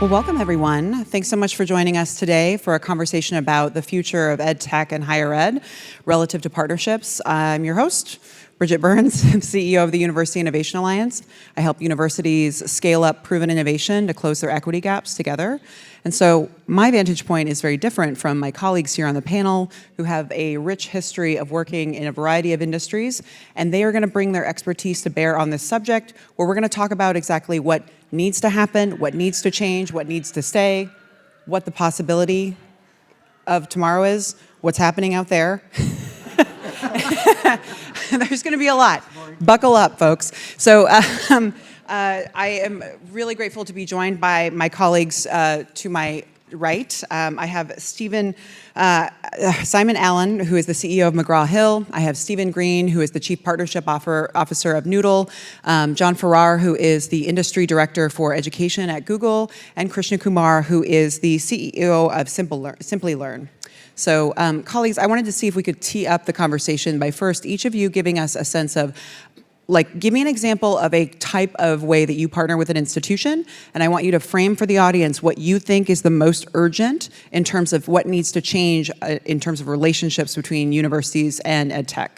Well, welcome everyone. Thanks so much for joining us today for a conversation about the future of EdTech and higher ed relative to partnerships. I'm your host, Bridget Burns, CEO of the University Innovation Alliance. I help universities scale up proven innovation to close their equity gaps together. And so my vantage point is very different from my colleagues here on the panel who have a rich history of working in a variety of industries, and they are going to bring their expertise to bear on this subject, where we're going to talk about exactly what needs to happen, what needs to change, what needs to stay, what the possibility of tomorrow is, what's happening out there. There's going to be a lot. Buckle up, folks. So I am really grateful to be joined by my colleagues to my right. I have Simon Allen, who is the CEO of McGraw Hill. I have Stephen Green, who is the Chief Partnership Officer of Noodle. John Farrar, who is the Industry Director for Education at Google. And Krishna Kumar, who is the CEO of Simplilearn. So colleagues, I wanted to see if we could tee up the conversation by first each of you giving us a sense of, give me an example of a type of way that you partner with an institution, and I want you to frame for the audience what you think is the most urgent in terms of what needs to change in terms of relationships between universities and EdTech.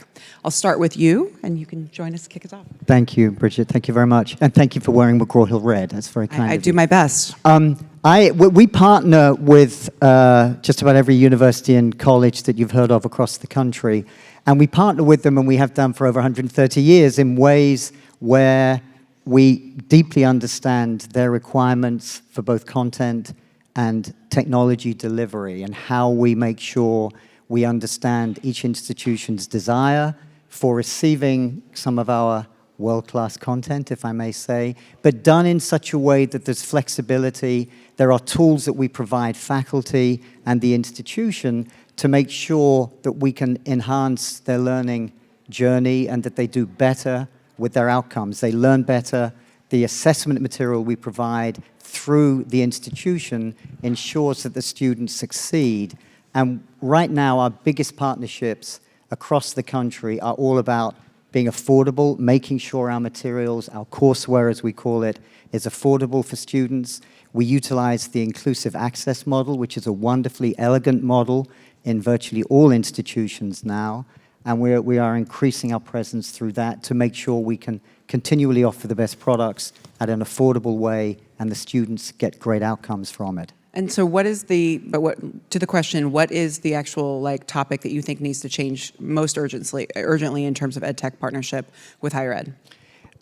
I'll start with you, and you can join us, kick us off. Thank you, Bridget. Thank you very much. And thank you for wearing McGraw Hill red. That's very kind of you. I do my best. We partner with just about every university and college that you've heard of across the country. And we partner with them, and we have done for over 130 years, in ways where we deeply understand their requirements for both content and technology delivery, and how we make sure we understand each institution's desire for receiving some of our world-class content, if I may say, but done in such a way that there's flexibility. There are tools that we provide faculty and the institution to make sure that we can enhance their learning journey and that they do better with their outcomes. They learn better. The assessment material we provide through the institution ensures that the students succeed. And right now, our biggest partnerships across the country are all about being affordable, making sure our materials, our courseware as we call it, is affordable for students. We utilize the inclusive access model, which is a wonderfully elegant model in virtually all institutions now, and we are increasing our presence through that to make sure we can continually offer the best products at an affordable way, and the students get great outcomes from it. And so to the question, what is the actual topic that you think needs to change most urgently in terms of EdTech partnership with higher ed?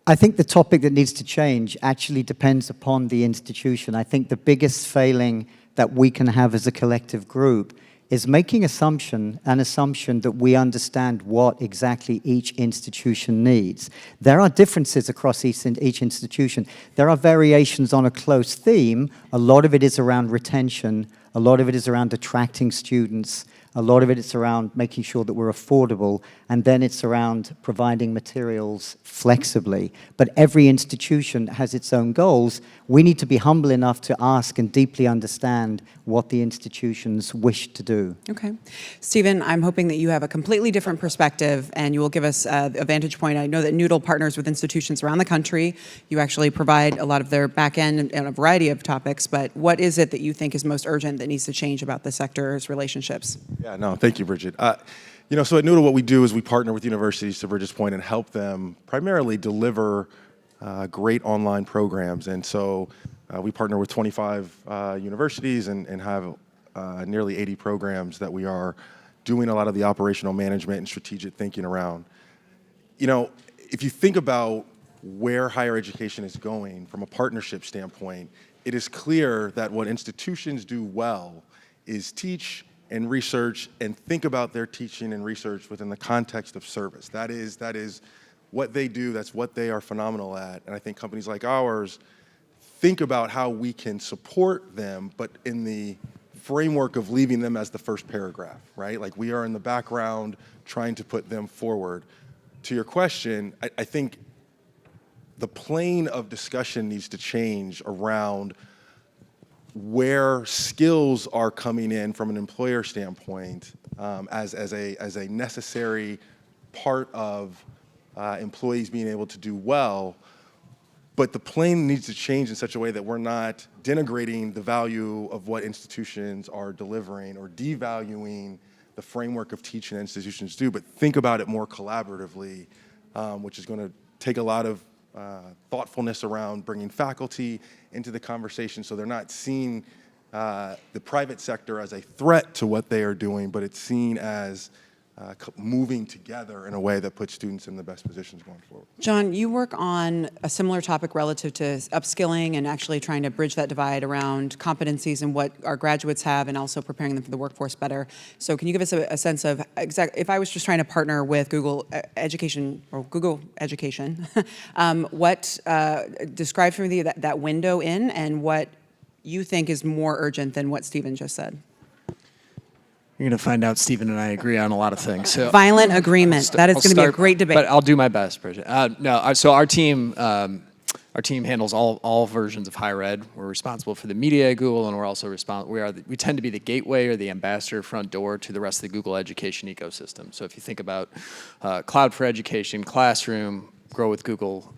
I think the topic that needs to change actually depends upon the institution. I think the biggest failing that we can have as a collective group is making an assumption that we understand what exactly each institution needs. There are differences across each institution. There are variations on a close theme. A lot of it is around retention. A lot of it is around attracting students. A lot of it is around making sure that we're affordable, and then it's around providing materials flexibly. But every institution has its own goals. We need to be humble enough to ask and deeply understand what the institutions wish to do. Okay. Stephen, I'm hoping that you have a completely different perspective and you will give us a vantage point. I know that Noodle partners with institutions around the country. You actually provide a lot of their back end and a variety of topics, but what is it that you think is most urgent that needs to change about the sector's relationships? Yeah, no, thank you, Bridget. So at Noodle, what we do is we partner with universities, to Bridget's point, and help them primarily deliver great online programs. And so we partner with 25 universities and have nearly 80 programs that we are doing a lot of the operational management and strategic thinking around. If you think about where higher education is going from a partnership standpoint, it is clear that what institutions do well is teach and research and think about their teaching and research within the context of service. That is what they do, that's what they are phenomenal at. And I think companies like ours think about how we can support them, but in the framework of leaving them as the first paragraph, right? Like we are in the background trying to put them forward. To your question, I think the plane of discussion needs to change around where skills are coming in from an employer standpoint as a necessary part of employees being able to do well, But the plane needs to change in such a way that we're not denigrating the value of what institutions are delivering or devaluing the framework of teaching that institutions do, but think about it more collaboratively, which is going to take a lot of thoughtfulness around bringing faculty into the conversation so they're not seeing the private sector as a threat to what they are doing, but it's seen as moving together in a way that puts students in the best positions going forward. John, you work on a similar topic relative to upskilling and actually trying to bridge that divide around competencies and what our graduates have and also preparing them for the workforce better. So can you give us a sense of if I was just trying to partner with Google Education, what describe for me that window in and what you think is more urgent than what Stephen just said? You're going to find out Stephen and I agree on a lot of things. So Violent agreement. That is going to be a great debate. But I'll do my best, Bridget. So our team handles all versions of higher ed. We're responsible for the media at Google, and we're also we tend to be the gateway or the ambassador front door to the rest of the Google education ecosystem. So if you think about Cloud for Education, Classroom, Grow with Google,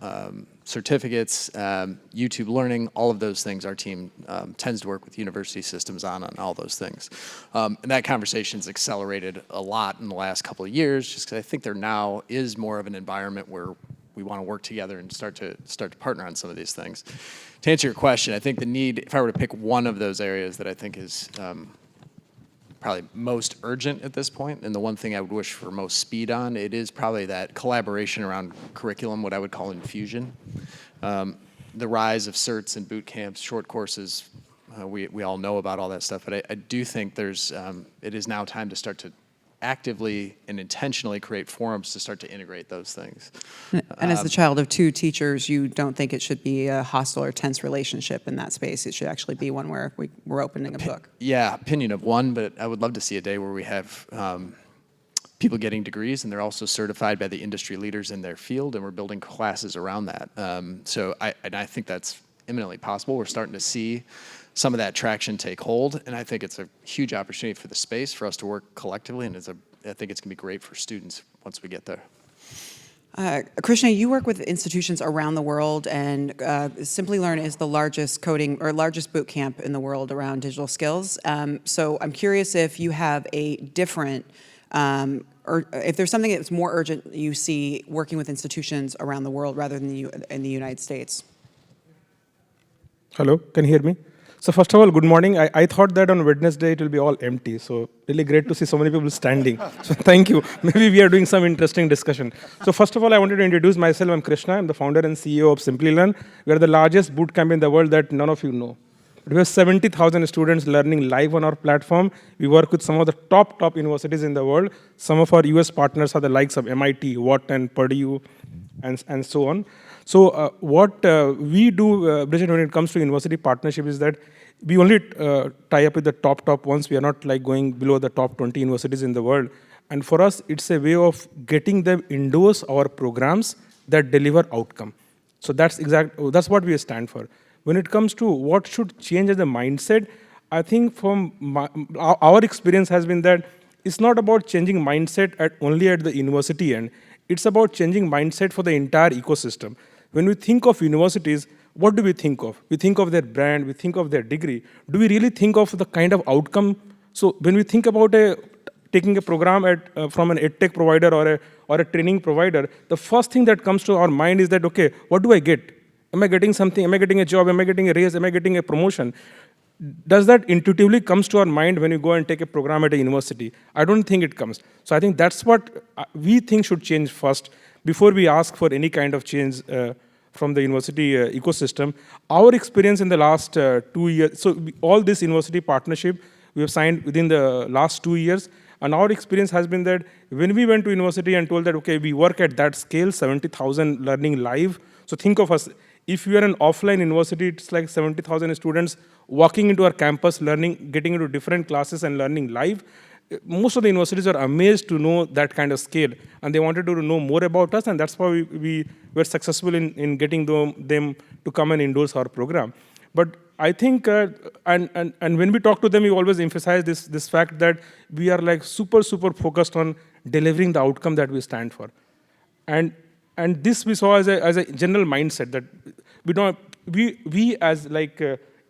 certificates, YouTube Learning, all of those things, our team tends to work with university systems on all those things. And that conversation's accelerated a lot in the last couple of years, just because I think there now is more of an environment where we want to work together and start to partner on some of these things. To answer your question, I think the need, if I were to pick one of those areas that I think is probably most urgent at this point, and the one thing I would wish for most speed on, it is probably that collaboration around curriculum, what I would call infusion. The rise of certs and boot camps, short courses, we all know about all that stuff, but I do think it is now time to start to actively and intentionally create forums to start to integrate those things. And as the child of two teachers, you don't think it should be a hostile or tense relationship in that space. It should actually be one where we're opening a book. Yeah, opinion of one, but I would love to see a day where we have people getting degrees and they're also certified by the industry leaders in their field, and we're building classes around that. So I think that's imminently possible. We're starting to see some of that traction take hold, and I think it's a huge opportunity for the space for us to work collectively, and I think it's going to be great for students once we get there. Krishna, you work with institutions around the world, and Simplilearn is the largest boot camp in the world around digital skills. So I'm curious if you have a different, or if there's something that's more urgent you see working with institutions around the world rather than in the United States. Hello, can you hear me? So first of all, good morning. I thought that on Wednesday it will be all empty. So really great to see so many people standing. So thank you. Maybe we are doing some interesting discussion. So first of all, I wanted to introduce myself. I'm Krishna. I'm the founder and CEO of Simplilearn. We are the largest bootcamp in the world that none of you know. We have 70,000 students learning live on our platform. We work with some of the top universities in the world. Some of our US partners are the likes of MIT, Wharton, Purdue, and so on. So what we do, Bridget, when it comes to university partnership is that we only tie up with the top ones. We are not like going below the top 20 universities in the world. And for us, it's a way of getting them endorse our programs that deliver outcome. So that's what we stand for. When it comes to what should change as a mindset, I think from our experience has been that it's not about changing mindset only at the university end. It's about changing mindset for the entire ecosystem. When we think of universities, what do we think of? We think of their brand, we think of their degree. Do we really think of the kind of outcome? So when we think about taking a program from an EdTech provider or a training provider, the first thing that comes to our mind is that, okay, what do I get? Am I getting something? Am I getting a job? Am I getting a raise? Am I getting a promotion? Does that intuitively comes to our mind when you go and take a program at a university? I don't think it comes. So I think that's what we think should change first before we ask for any kind of change from the university ecosystem. Our experience in the last 2 years, so all this university partnership we have signed within the last 2 years, and our experience has been that when we went to university and told that, okay, we work at that scale, 70,000 learning live. So think of us, if we are an offline university, it's like 70,000 students walking into our campus, learning, getting into different classes and learning live. Most of the universities are amazed to know that kind of scale, and they wanted to know more about us, and that's why we were successful in getting them to come and endorse our program. But I think, and when we talk to them, we always emphasize this fact that we are like super focused on delivering the outcome that we stand for. And this we saw as a general mindset that We as like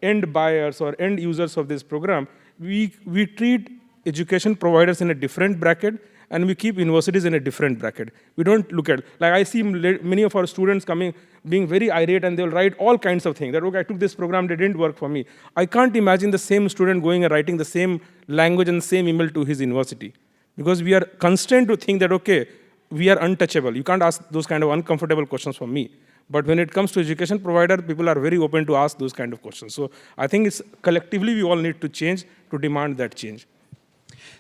end buyers or end users of this program, we treat education providers in a different bracket, and we keep universities in a different bracket. We don't look at, like I see many of our students coming, being very irate, and they'll write all kinds of things. That, okay, I took this program, they didn't work for me. I can't imagine the same student going and writing the same language and the same email to his university. Because we are constrained to think that, okay, we are untouchable. You can't ask those kind of uncomfortable questions from me. But when it comes to education provider, people are very open to ask those kind of questions. So I think it's collectively we all need to change to demand that change.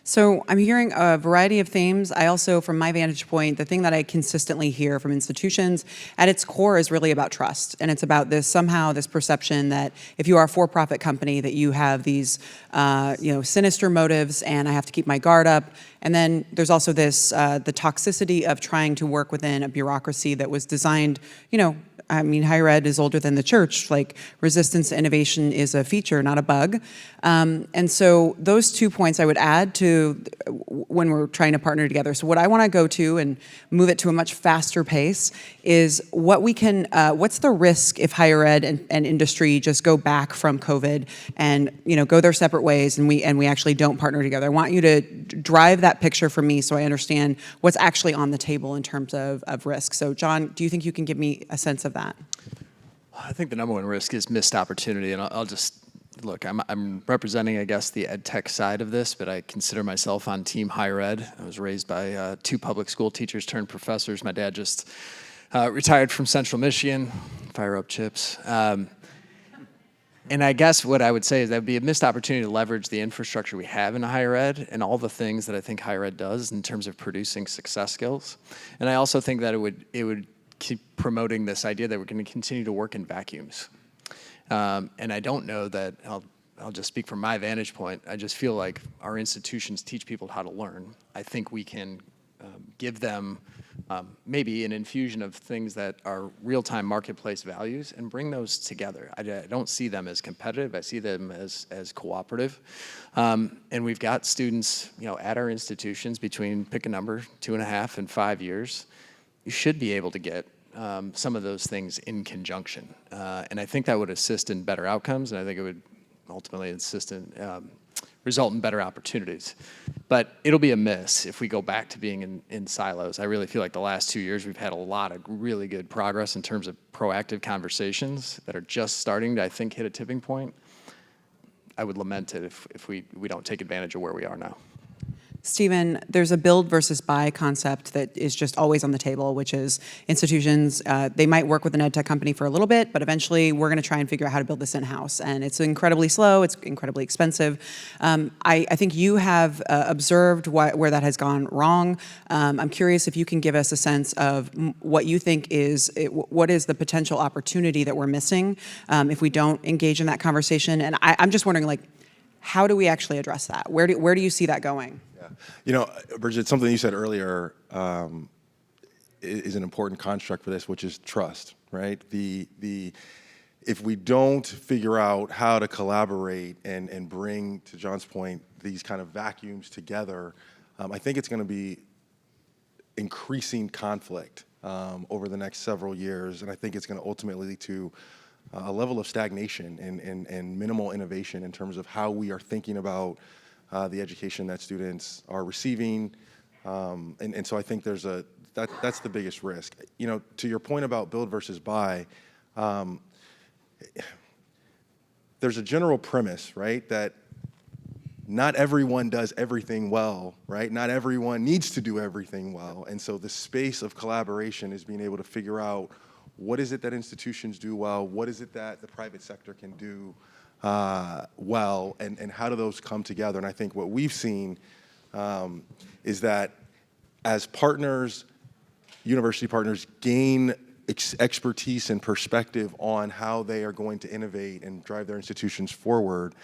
So I'm hearing a variety of themes. I also, from my vantage point, the thing that I consistently hear from institutions at its core is really about trust. And it's about this perception that if you are a for-profit company, that you have these sinister motives and I have to keep my guard up. And then there's also this, the toxicity of trying to work within a bureaucracy that was designed, higher ed is older than the church. Like, resistance to innovation is a feature, not a bug. And so those 2 points I would add to when we're trying to partner together. So what I want to go to and move it to a much faster pace is what's the risk if higher ed and industry just go back from COVID and go their separate ways and we actually don't partner together. I want you to drive that picture for me so I understand what's actually on the table in terms of risk. So John, do you think you can give me a sense of that? I think the number one risk is missed opportunity, and I'll just look. I'm representing, I guess, the EdTech side of this, but I consider myself on team higher ed. I was raised by 2 public school teachers turned professors. My dad just retired from Central Michigan. Fire up chips. And I guess what I would say is that would be a missed opportunity to leverage the infrastructure we have in higher ed and all the things that I think higher ed does in terms of producing success skills. And I also think that it would keep promoting this idea that we're going to continue to work in vacuums. And I don't know that, I'll just speak from my vantage point, I just feel like our institutions teach people how to learn. I think we can give them maybe an infusion of things that are real-time marketplace values and bring those together. I don't see them as competitive, I see them as cooperative. And we've got students at our institutions between, pick a number, 2.5 and 5 years. You should be able to get some of those things in conjunction. And I think that would assist in better outcomes, and I think it would ultimately result in better opportunities. But it'll be a miss if we go back to being in silos. I really feel like the last 2 years we've had a lot of really good progress in terms of proactive conversations that are just starting to, I think, hit a tipping point. I would lament it if we don't take advantage of where we are now. Stephen, there's a build versus buy concept that is just always on the table, which is institutions, they might work with an ed tech company for a little bit, but eventually we're going to try and figure out how to build this in-house. And it's incredibly slow, it's incredibly expensive. I think you have observed where that has gone wrong. I'm curious if you can give us a sense of what you think what is the potential opportunity that we're missing if we don't engage in that conversation. And I'm just wondering, how do we actually address that? Where do you see that going? Bridget, something you said earlier is an important construct for this, which is trust, right? If we don't figure out how to collaborate and bring, to John's point, these kind of vacuums together, I think it's going to be increasing conflict over the next several years, and I think it's going to ultimately lead to a level of stagnation and minimal innovation in terms of how we are thinking about the education that students are receiving, and so I think that's the biggest risk. To your point about build versus buy, there's a general premise, right, that not everyone does everything well, right? Not everyone needs to do everything well, and so the space of collaboration is being able to figure out what is it that institutions do well, what is it that the private sector can do well, and how do those come together? And I think what we've seen is that as partners, university partners gain expertise and perspective on how they are going to innovate and drive their institutions forward,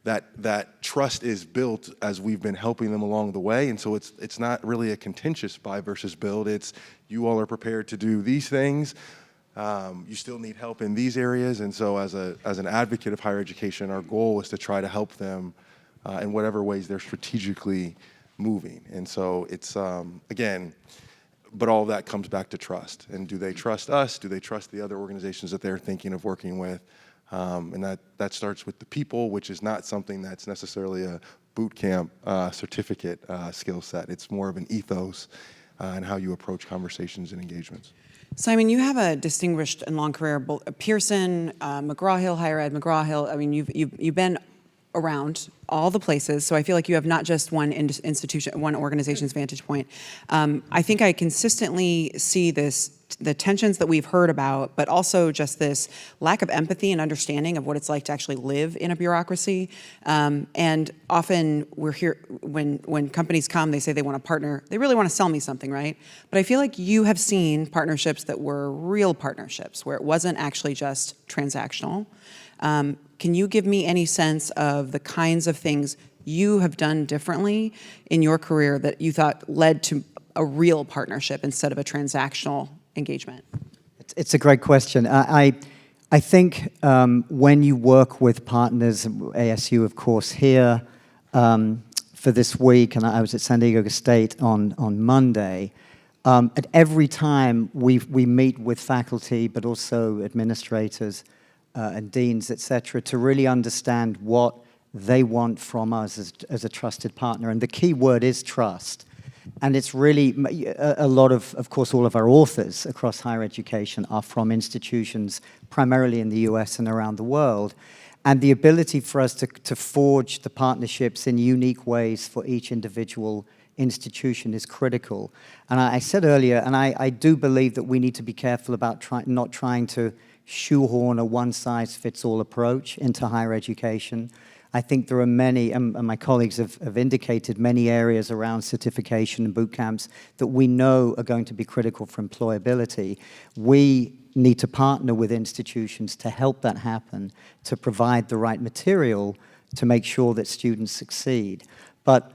that trust is built as we've been helping them along the way. And so it's not really a contentious buy versus build. It's you all are prepared to do these things. You still need help in these areas, and so as an advocate of higher education, our goal is to try to help them in whatever ways they're strategically moving. And so it's, again, but all of that comes back to trust. And do they trust us? Do they trust the other organizations that they're thinking of working with? And that starts with the people, which is not something that's necessarily a boot camp certificate skill set. It's more of an ethos and how you approach conversations and engagements. Simon, you have a distinguished and long career, both Pearson, McGraw-Hill, Higher Ed, McGraw-Hill. I mean, you've been around all the places, so I feel like you have not just one institution, one organization's vantage point. I think I consistently see the tensions that we've heard about, but also just this lack of empathy and understanding of what it's like to actually live in a bureaucracy. And often we're here, when companies come, they say they want to partner, they really want to sell me something, right? But I feel like you have seen partnerships that were real partnerships, where it wasn't actually just transactional. Can you give me any sense of the kinds of things you have done differently in your career that you thought led to a real partnership instead of a transactional engagement? It's a great question. I think when you work with partners, ASU, of course, here for this week, and I was at San Diego State on Monday, at every time we meet with faculty, but also administrators, and deans, et cetera, to really understand what they want from us as a trusted partner. And the key word is trust. And it's really a lot of course, all of our authors across higher education are from institutions primarily in the US and around the world. And the ability for us to forge the partnerships in unique ways for each individual institution is critical. And I said earlier, and I do believe that we need to be careful about not trying to shoehorn a one-size-fits-all approach into higher education. I think there are many, and my colleagues have indicated many areas around certification and boot camps that we know are going to be critical for employability. We need to partner with institutions to help that happen, to provide the right material to make sure that students succeed. But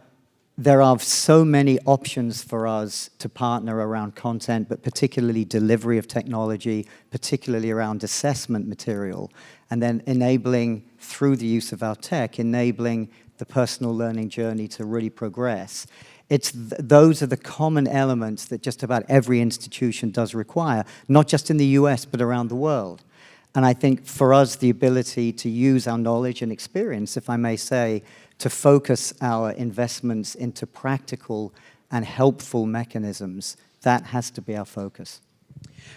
there are so many options for us to partner around content, but particularly delivery of technology, particularly around assessment material, and then enabling, through the use of our tech, enabling the personal learning journey to really progress. Those are the common elements that just about every institution does require, not just in the US, but around the world. And I think for us, the ability to use our knowledge and experience, if I may say, to focus our investments into practical and helpful mechanisms, that has to be our focus.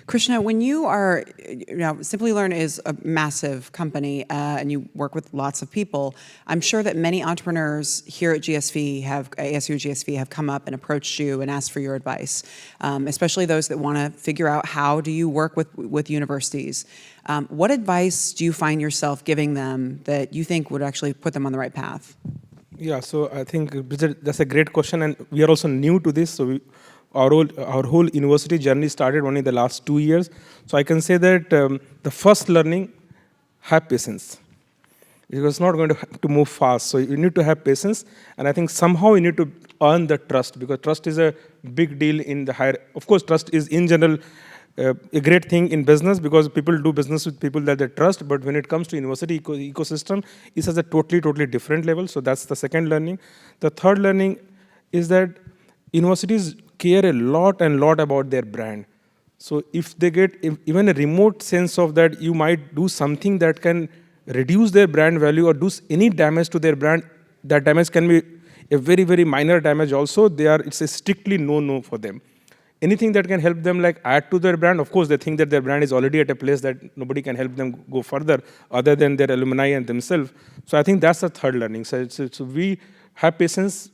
Krishna, when you are, Simplilearn is a massive company and you work with lots of people. I'm sure that many entrepreneurs here at ASU+GSV have come up and approached you and asked for your advice, especially those that want to figure out how do you work with universities. What advice do you find yourself giving them that you think would actually put them on the right path? Yeah, so I think, Bridget, that's a great question, and we are also new to this, so our whole university journey started only the last 2 years. So I can say that the first learning, have patience. Because it's not going to move fast. So you need to have patience. And I think somehow you need to earn the trust, because trust is a big deal in the higher. Of course, trust is in general a great thing in business, because people do business with people that they trust. But when it comes to university ecosystem, it's at a totally different level. So that's the second learning. The third learning is that universities care a lot about their brand. So if they get even a remote sense of that you might do something that can reduce their brand value or do any damage to their brand, that damage can be a very minor damage also. It's a strictly no for them. Anything that can help them like add to their brand, of course they think that their brand is already at a place that nobody can help them go further other than their alumni and themselves. So I think that's the third learning. So we have patience,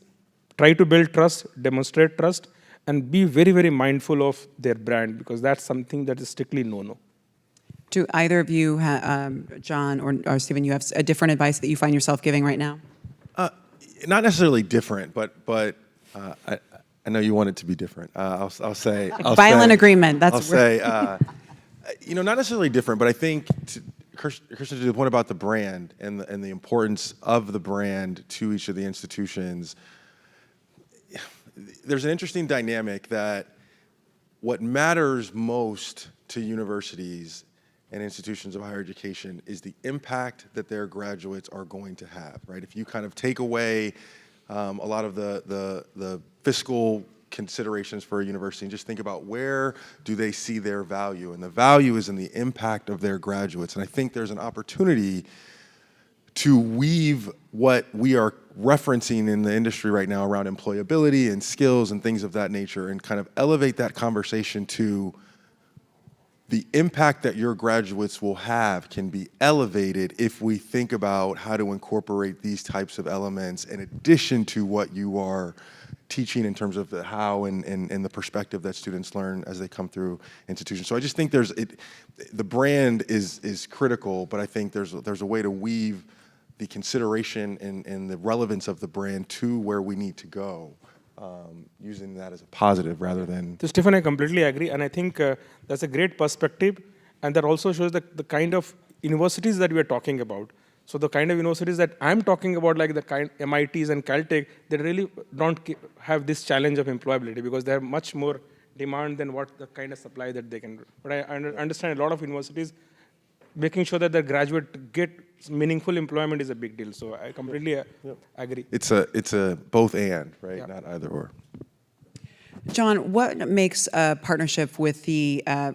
try to build trust, demonstrate trust, and be very mindful of their brand, because that's something that is strictly no. Do either of you, John or Stephen, you have a different advice that you find yourself giving right now? Not necessarily different, but I know you want it to be different. I'll say violent agreement. That's I'll say not necessarily different, but I think Krishna, to the point about the brand and the importance of the brand to each of the institutions. There's an interesting dynamic that what matters most to universities and institutions of higher education is the impact that their graduates are going to have, right? If you kind of take away a lot of the fiscal considerations for a university and just think about where do they see their value, and the value is in the impact of their graduates. And I think there's an opportunity to weave what we are referencing in the industry right now around employability and skills and things of that nature, and kind of elevate that conversation to the impact that your graduates will have can be elevated if we think about how to incorporate these types of elements in addition to what you are teaching in terms of the how and the perspective that students learn as they come through institutions. So I just think the brand is critical, but I think there's a way to weave the consideration and the relevance of the brand to where we need to go, using that as a positive rather than... So Stephen, I completely agree, and I think that's a great perspective, and that also shows the kind of universities that we are talking about. So the kind of universities that I'm talking about, like the kind MITs and Caltech, they really don't have this challenge of employability because they have much more demand than what the kind of supply that they can do. But I understand a lot of universities, making sure that their graduate get meaningful employment is a big deal. So I completely agree. It's a both and, right? Yeah. Not either or. John, what makes a partnership with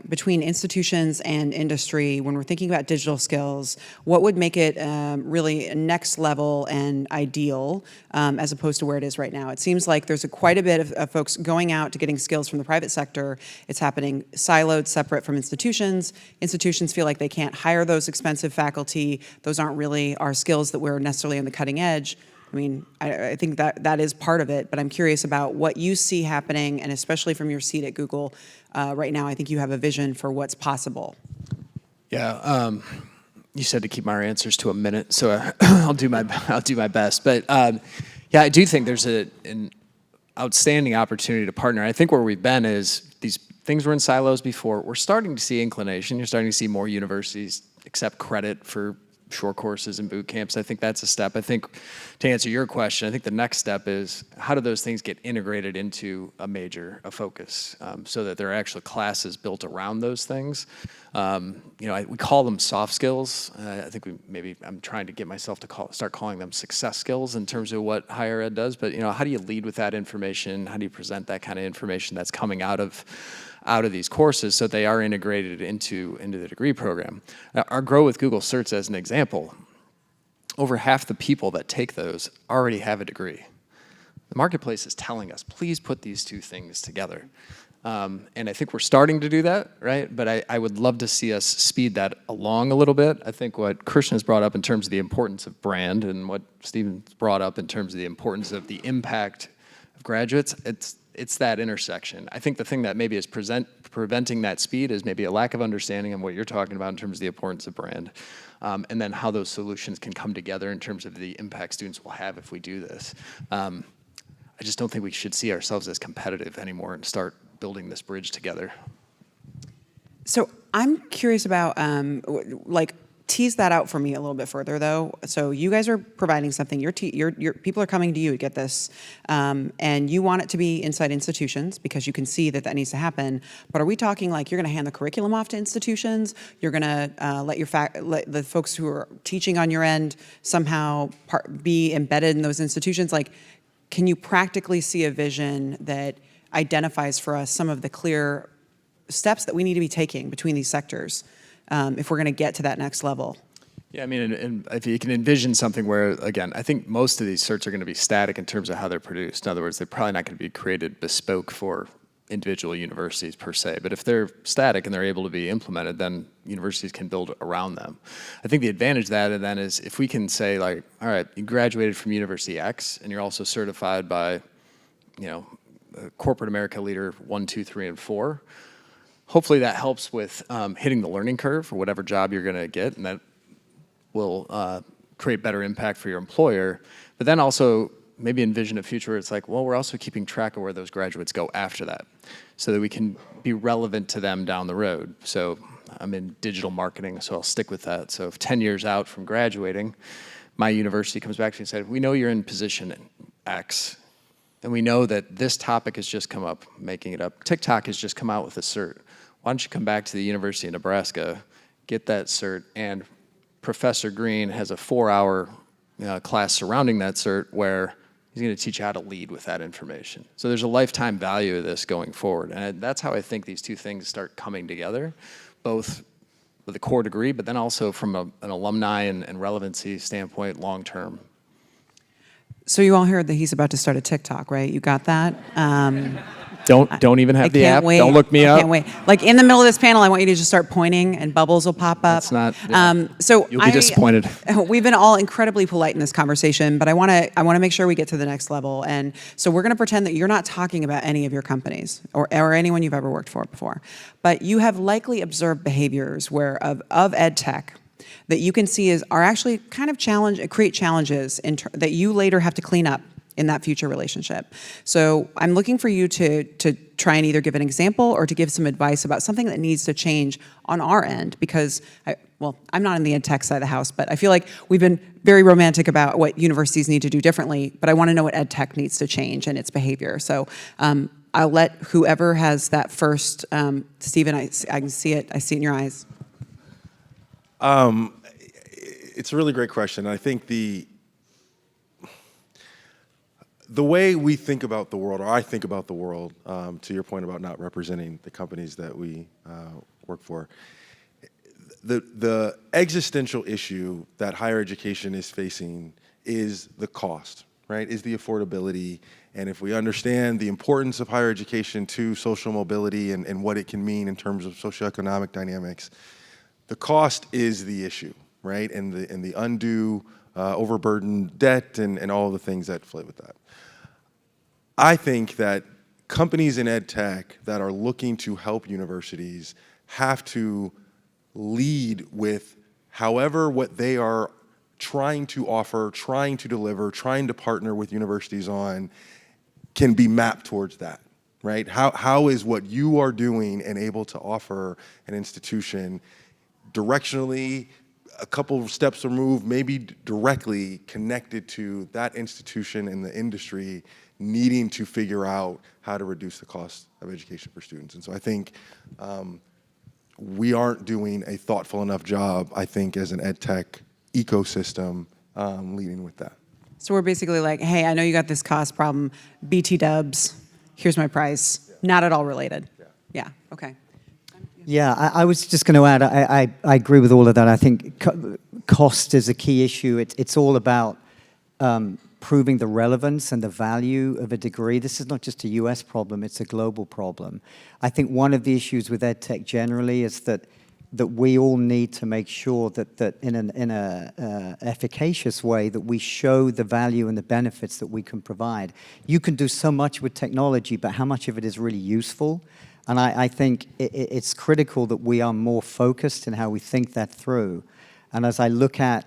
between institutions and industry, when we're thinking about digital skills, what would make it really next level and ideal as opposed to where it is right now? It seems like there's quite a bit of folks going out to getting skills from the private sector. It's happening siloed, separate from institutions. Institutions feel like they can't hire those expensive faculty. Those aren't really our skills that we're necessarily on the cutting edge. I mean, I think that is part of it, but I'm curious about what you see happening, and especially from your seat at Google right now, I think you have a vision for what's possible. Yeah, you said to keep my answers to a minute, so I'll do my best. But yeah, I do think there's an outstanding opportunity to partner. I think where we've been is these things were in silos before. We're starting to see inclination. You're starting to see more universities accept credit for short courses and boot camps. I think that's a step. I think to answer your question, I think the next step is how do those things get integrated into a major, a focus, so that there are actually classes built around those things. We call them soft skills. I think I'm trying to get myself to start calling them success skills in terms of what higher ed does. But how do you lead with that information? How do you present that kind of information that's coming out of these courses so they are integrated into the degree program? Our Grow with Google certs, as an example, over half the people that take those already have a degree. The marketplace is telling us, please put these two things together. And I think we're starting to do that, right? But I would love to see us speed that along a little bit. I think what Krishna's brought up in terms of the importance of brand and what Stephen's brought up in terms of the importance of the impact of graduates, it's that intersection. I think the thing that maybe is preventing that speed is maybe a lack of understanding of what you're talking about in terms of the importance of brand, and then how those solutions can come together in terms of the impact students will have if we do this. I just don't think we should see ourselves as competitive anymore and start building this bridge together. So I'm curious about, tease that out for me a little bit further, though. So you guys are providing something. Your people are coming to you to get this, and you want it to be inside institutions because you can see that needs to happen. But are we talking like you're going to hand the curriculum off to institutions? You're going to let the folks who are teaching on your end somehow be embedded in those institutions? Like, can you practically see a vision that identifies for us some of the clear steps that we need to be taking between these sectors? If we're going to get to that next level. Yeah, I mean, and if you can envision something where, again, I think most of these certs are going to be static in terms of how they're produced. In other words, they're probably not going to be created bespoke for individual universities per se. But if they're static and they're able to be implemented, then universities can build around them. I think the advantage of that then is if we can say, like, all right, you graduated from University X and you're also certified by, corporate America leader 1, 2, 3, and 4. Hopefully that helps with hitting the learning curve for whatever job you're going to get, and that will create better impact for your employer. But then also maybe envision a future where it's like, well, we're also keeping track of where those graduates go after that so that we can be relevant to them down the road. So I'm in digital marketing, so I'll stick with that. So if 10 years out from graduating, my university comes back to me and said, we know you're in position X, and we know that this topic has just come up, making it up. TikTok has just come out with a cert. Why don't you come back to the University of Nebraska, get that cert, and Professor Green has a 4-hour class surrounding that cert where He's going to teach you how to lead with that information. So there's a lifetime value of this going forward. And that's how I think these two things start coming together, both with a core degree, but then also from an alumni and relevancy standpoint long term. So you all heard that he's about to start a TikTok, right? You got that? Don't even have the app. Wait. Don't look me I up. can't wait. Like in the middle of this panel, I want you to just start pointing, and bubbles will pop up. It's not. Yeah. So You'll be disappointed. We've been all incredibly polite in this conversation, but I want to make sure we get to the next level. And so we're going to pretend that you're not talking about any of your companies or anyone you've ever worked for before, but you have likely observed behaviors where of EdTech that you can see are actually kind of create challenges that you later have to clean up in that future relationship. So I'm looking for you to try and either give an example or to give some advice about something that needs to change on our end, because I'm not in the EdTech side of the house, but I feel like we've been very romantic about what universities need to do differently, but I want to know what EdTech needs to change in its behavior. So I'll let whoever has that first. Stephen, I can see it. I see it in your eyes. It's a really great question. I think the way we think about the world, or I think about the world, to your point about not representing the companies that we work for, the existential issue that higher education is facing is the cost, right? Is the affordability. And if we understand the importance of higher education to social mobility and what it can mean in terms of socioeconomic dynamics, the cost is the issue, right? And the undue overburdened debt and all of the things that flow with that. I think that companies in EdTech that are looking to help universities have to lead with however what they are trying to offer, trying to deliver, trying to partner with universities on can be mapped towards that, right? How is what you are doing and able to offer an institution directionally, a couple of steps removed, maybe directly connected to that institution and the industry needing to figure out how to reduce the cost of education for students. And so I think we aren't doing a thoughtful enough job, I think, as an EdTech ecosystem leading with that. So we're basically like, hey, I know you got this cost problem, BT dubs, here's my price. Not at all related. Yeah, okay. Yeah, I was just going to add, I agree with all of that. I think cost is a key issue. It's all about proving the relevance and the value of a degree. This is not just a US problem, it's a global problem. I think one of the issues with EdTech generally is that we all need to make sure that in an efficacious way that we show the value and the benefits that we can provide. You can do so much with technology, but how much of it is really useful? And I think it's critical that we are more focused in how we think that through. And as I look at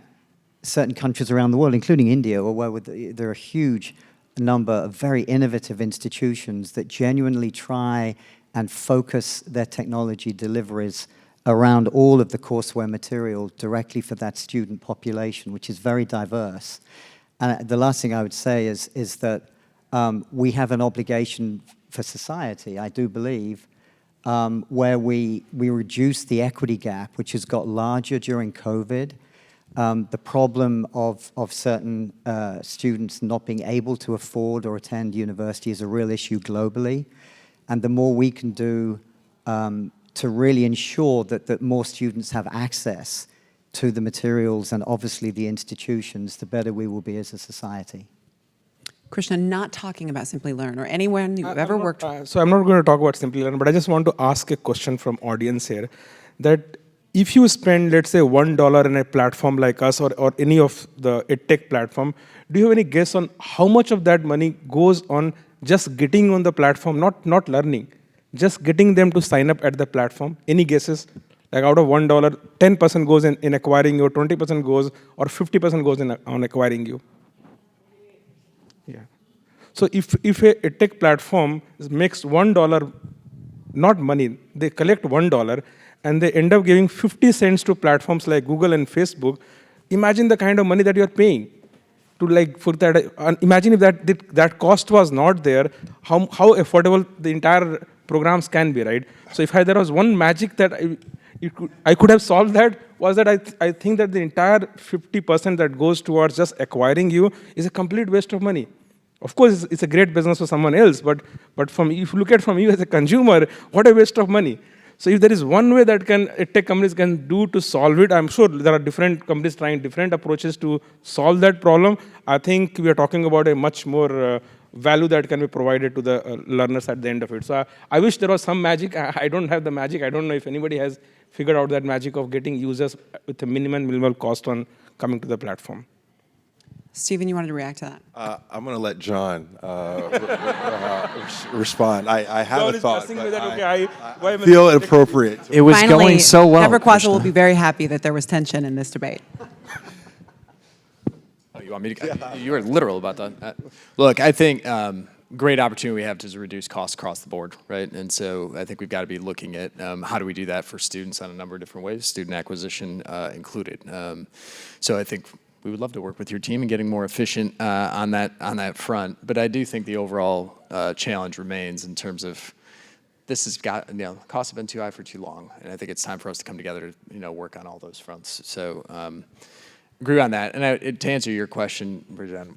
certain countries around the world, including India, where there are a huge number of very innovative institutions that genuinely try and focus their technology deliveries around all of the courseware material directly for that student population, which is very diverse. And the last thing I would say is that we have an obligation for society, I do believe, where we reduce the equity gap, which has got larger during COVID. The problem of certain students not being able to afford or attend university is a real issue globally. And the more we can do to really ensure that more students have access to the materials and obviously the institutions, the better we will be as a society. Krishna, not talking about Simplilearn or anyone you've ever worked with. So I'm not going to talk about Simplilearn, but I just want to ask a question from audience here. That if you spend, let's say, $1 in a platform like us or any of the EdTech platform, do you have any guess on how much of that money goes on just getting on the platform, not learning, just getting them to sign up at the platform? Any guesses? Like out of $1, 10% goes in acquiring you, 20% goes, or 50% goes on acquiring you? Yeah. So if a tech platform makes $1, not money, they collect $1 and they end up giving 50 cents to platforms like Google and Facebook, imagine the kind of money that you're paying to for that. Imagine if that cost was not there, how affordable the entire programs can be, right? So if there was one magic that I could have solved that, was that I think that the entire 50% that goes towards just acquiring you is a complete waste of money. Of course, it's a great business for someone else, but if you look at from you as a consumer, what a waste of money. So if there is one way that tech companies can do to solve it, I'm sure there are different companies trying different approaches to solve that problem. I think we are talking about a much more value that can be provided to the learners at the end of it. So I wish there was some magic. I don't have the magic. I don't know if anybody has figured out that magic of getting users with a minimal cost on coming to the platform. Stephen, you wanted to react to that? I'm going to let John respond. I have a thought, but I feel it appropriate. It was Finally, going so well. Deborah Quazza Krishna. will be very happy that there was tension in this debate. Oh, you want me to? You were literal about that. Look, I think great opportunity we have to reduce costs across the board, right? And so I think we've got to be looking at how do we do that for students on a number of different ways, student acquisition included. So I think we would love to work with your team in getting more efficient on that front. But I do think the overall challenge remains in terms of this has got, costs have been too high for too long, and I think it's time for us to come together to work on all those fronts. So agree on that. And to answer your question, Bridget,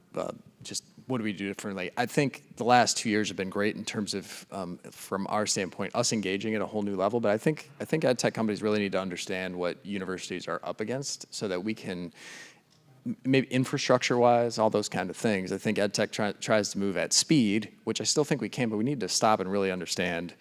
just what do we do differently? I think the last 2 years have been great in terms of, from our standpoint, us engaging at a whole new level. But I think EdTech companies really need to understand what universities are up against so that we can, maybe infrastructure-wise, all those kind of things. I think EdTech tries to move at speed, which I still think we can, but we need to stop and really understand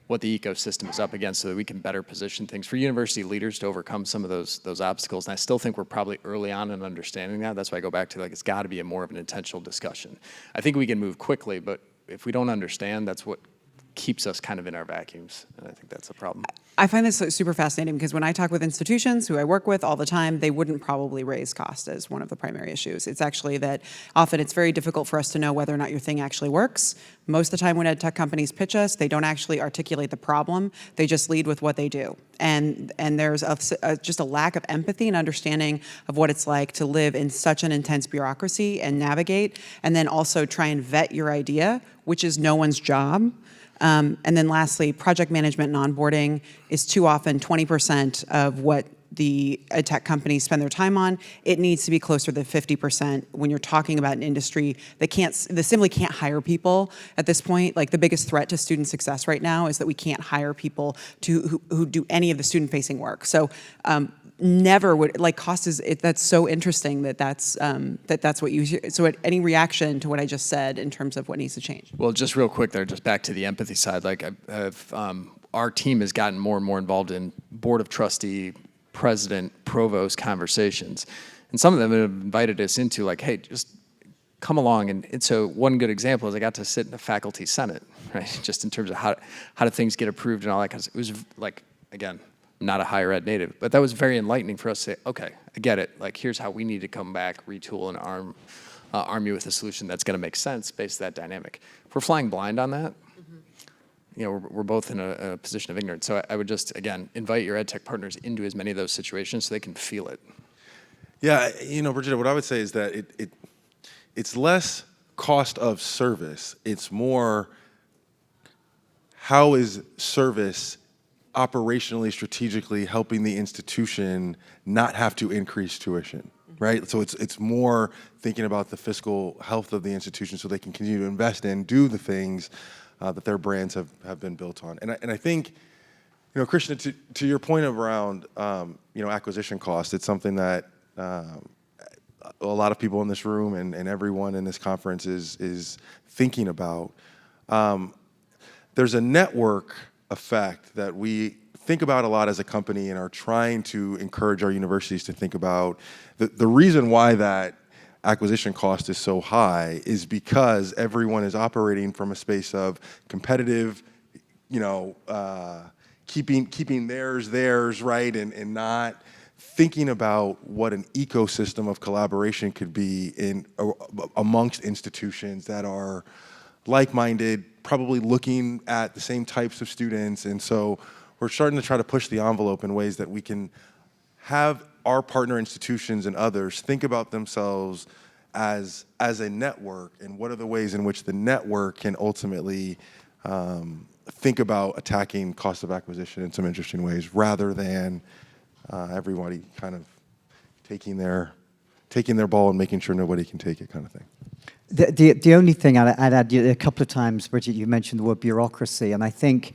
what the ecosystem is up against so that we can better position things for university leaders to overcome some of those obstacles. And I still think we're probably early on in understanding that. That's why I go back to, it's got to be more of an intentional discussion. I think we can move quickly, but if we don't understand, that's what keeps us kind of in our vacuums, and I think that's a problem. I find this super fascinating because when I talk with institutions who I work with all the time, they wouldn't probably raise cost as one of the primary issues. It's actually that often it's very difficult for us to know whether or not your thing actually works. Most of the time when EdTech companies pitch us, they don't actually articulate the problem. They just lead with what they do. And there's just a lack of empathy and understanding of what it's like to live in such an intense bureaucracy and navigate, and then also try and vet your idea, which is no one's job. And then lastly, project management and onboarding is too often 20% of what the EdTech companies spend their time on. It needs to be closer to 50% when you're talking about an industry that simply can't hire people at this point. Like the biggest threat to student success right now is that we can't hire people who do any of the student-facing work. So never would, cost is, that's so interesting that's what you hear. So any reaction to what I just said in terms of what needs to change? Well, just real quick there, just back to the empathy side, our team has gotten more and more involved in board of trustee, president, provost conversations. And some of them have invited us into hey, just come along. And so one good example is I got to sit in the faculty senate, right? Just in terms of how do things get approved and all that kind of stuff. It was again, not a higher ed native, but that was very enlightening for us to say, okay, I get it. Here's how we need to come back, retool, and arm you with a solution that's going to make sense based on that dynamic. If we're flying blind on that, we're both in a position of ignorance. So I would just, again, invite your EdTech partners into as many of those situations so they can feel it. Yeah, Bridget, what I would say is that it's less cost of service. It's more how is service operationally, strategically helping the institution not have to increase tuition, right? So it's more thinking about the fiscal health of the institution so they can continue to invest in, do the things that their brands have been built on. And I think, Krishna, to your point around, acquisition cost, it's something that a lot of people in this room and everyone in this conference is thinking about. There's a network effect that we think about a lot as a company and are trying to encourage our universities to think about. The reason why that acquisition cost is so high is because everyone is operating from a space of competitive, keeping theirs, right, and not thinking about what an ecosystem of collaboration could be amongst institutions that are like-minded, probably looking at the same types of students. And so we're starting to try to push the envelope in ways that we can have our partner institutions and others think about themselves as a network, and what are the ways in which the network can ultimately think about attacking cost of acquisition in some interesting ways, rather than everybody kind of taking their ball and making sure nobody can take it kind of thing. The only thing I'd add, a couple of times, Bridget, you mentioned the word bureaucracy, and I think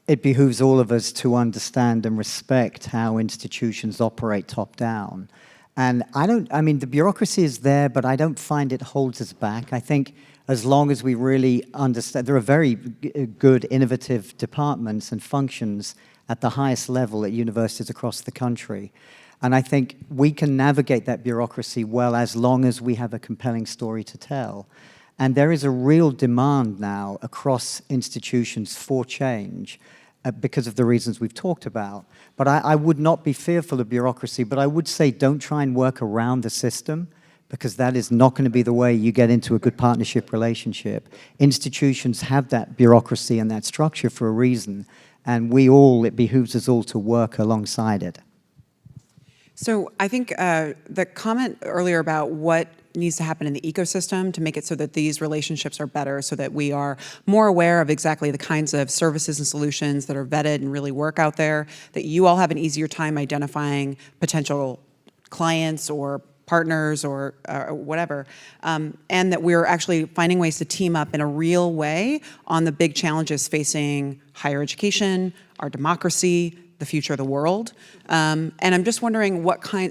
it behooves all of us to understand and respect how institutions operate top-down. And I mean, the bureaucracy is there, but I don't find it holds us back. I think as long as we really understand, there are very good, innovative departments and functions at the highest level at universities across the country. And I think we can navigate that bureaucracy well as long as we have a compelling story to tell. And there is a real demand now across institutions for change because of the reasons we've talked about. But I would not be fearful of bureaucracy, but I would say don't try and work around the system, because that is not going to be the way you get into a good partnership relationship. Institutions have that bureaucracy and that structure for a reason, and it behooves us all to work alongside it. So I think the comment earlier about what needs to happen in the ecosystem to make it so that these relationships are better, so that we are more aware of exactly the kinds of services and solutions that are vetted and really work out there, that you all have an easier time identifying potential clients or partners or whatever, and that we're actually finding ways to team up in a real way on the big challenges facing higher education, our democracy, the future of the world. And I'm just wondering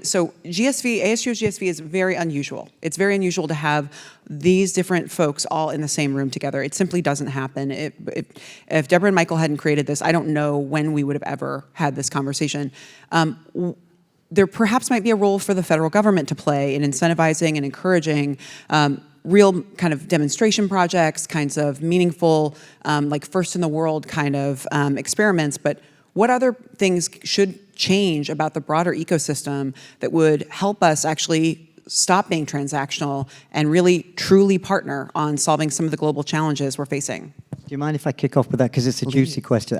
so ASU+GSV is very unusual. It's very unusual to have these different folks all in the same room together. It simply doesn't happen. If Deborah and Michael hadn't created this, I don't know when we would have ever had this conversation. There perhaps might be a role for the federal government to play in incentivizing and encouraging real kind of demonstration projects, kinds of meaningful, like first in the world kind of experiments. But what other things should change about the broader ecosystem that would help us actually stop being transactional and really truly partner on solving some of the global challenges we're facing? Do you mind if I kick off with that? Because it's a juicy question.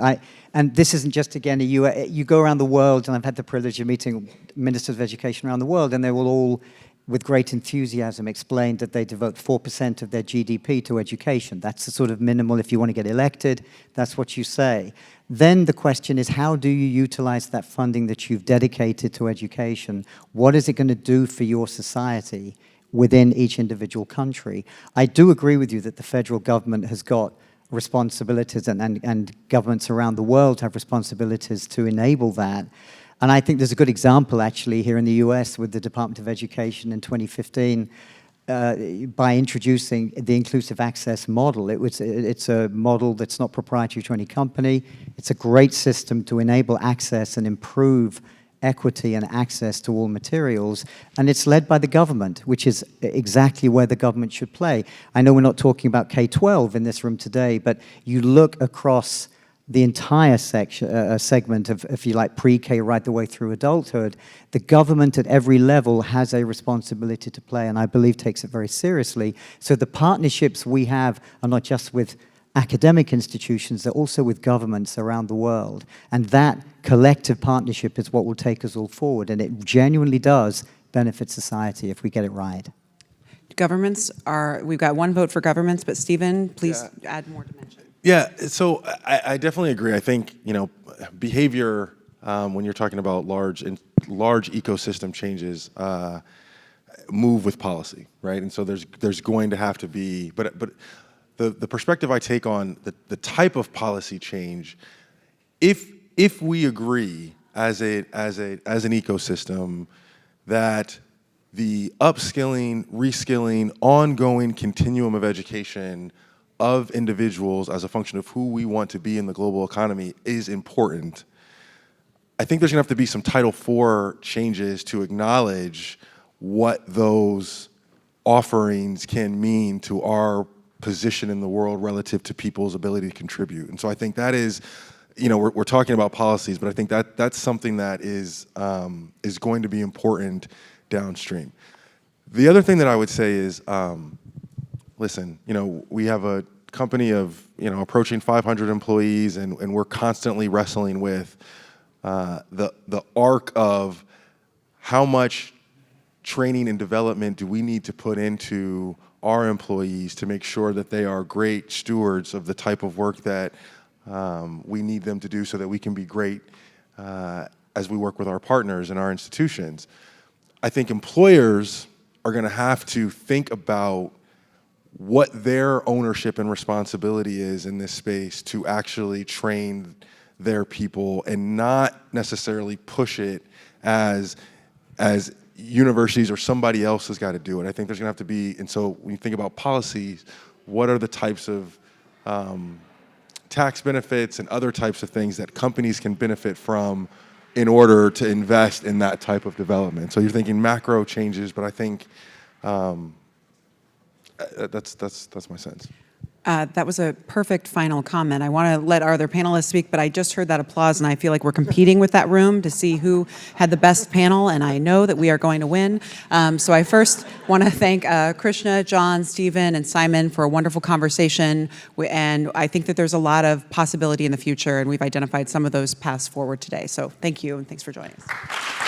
And this isn't just, again, you go around the world, and I've had the privilege of meeting ministers of education around the world, and they will all, with great enthusiasm, explain that they devote 4% of their GDP to education. That's the sort of minimal, if you want to get elected, that's what you say. Then the question is, how do you utilize that funding that you've dedicated to education? What is it going to do for your society within each individual country? I do agree with you that the federal government has got responsibilities, and governments around the world have responsibilities to enable that. And I think there's a good example, actually, here in the US with the Department of Education in 2015, by introducing the inclusive access model. It's a model that's not proprietary to any company. It's a great system to enable access and improve equity and access to all materials, and it's led by the government, which is exactly where the government should play. I know we're not talking about K-12 in this room today, but you look across the entire segment of, if you like, pre-K right the way through adulthood, the government at every level has a responsibility to play, and I believe takes it very seriously. So the partnerships we have are not just with academic institutions, they're also with governments around the world. And that collective partnership is what will take us all forward, and it genuinely does benefit society if we get it right. We've got one vote for governments, but Stephen, please add more dimension. Yeah, so I definitely agree. I think, behavior, when you're talking about large ecosystem changes, move with policy, right? And so there's going to have to be, but the perspective I take on the type of policy change, if we agree as an ecosystem that the upskilling, reskilling, ongoing continuum of education of individuals as a function of who we want to be in the global economy is important, I think there's going to have to be some Title IV changes to acknowledge what those offerings can mean to our position in the world relative to people's ability to contribute. And so I think that is, we're talking about policies, but I think that's something that is going to be important downstream. The other thing that I would say is, listen, we have a company of, approaching 500 employees, and we're constantly wrestling with the arc of how much training and development do we need to put into our employees to make sure that they are great stewards of the type of work that we need them to do so that we can be great as we work with our partners and our institutions. I think employers are going to have to think about what their ownership and responsibility is in this space to actually train their people and not necessarily push it as universities or somebody else has got to do it. I think there's going to have to be, and so when you think about policies, what are the types of tax benefits and other types of things that companies can benefit from in order to invest in that type of development? So you're thinking macro changes, but I think that's my sense. That was a perfect final comment. I want to let our other panelists speak, but I just heard that applause, and I feel like we're competing with that room to see who had the best panel, and I know that we are going to win. So I first want to thank Krishna, John, Stephen, and Simon for a wonderful conversation, and I think that there's a lot of possibility in the future, and we've identified some of those paths forward today. So thank you, and thanks for joining us.